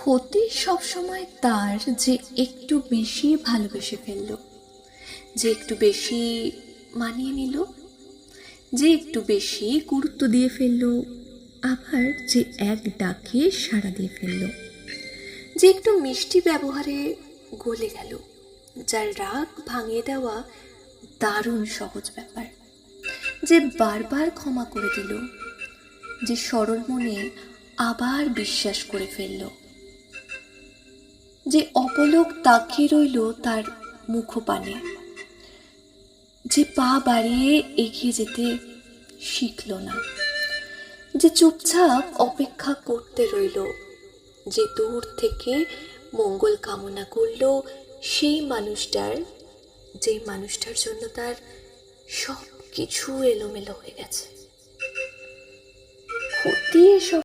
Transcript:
ক্ষতি সবসময় তার যে একটু বেশি ভালোবেসে ফেলল, যে একটু বেশি মানিয়ে নিল, যে একটু বেশি গুরুত্ব দিয়ে ফেলল, আবার যে এক ডাকে সাড়া দিয়ে ফেলল, যে একটু মিষ্টি ব্যবহারে গলে গেল, যার রাগ ভাঙিয়ে দেওয়া দারুণ সহজ ব্যাপার, যে বারবার ক্ষমা করে দিল, যে সরল মনে আবার বিশ্বাস করে ফেলল, যে অপলক তাকিয়ে রইল তার মুখপানে, যে পা বাড়িয়ে এগিয়ে যেতে শিখল না, যে চুপচাপ অপেক্ষা করতে রইল, যে দূর থেকে মঙ্গল কামনা করল সেই মানুষটার, যে মানুষটার জন্য তার সব কিছু এলোমেলো হয়ে গেছে। ক্ষতি এসব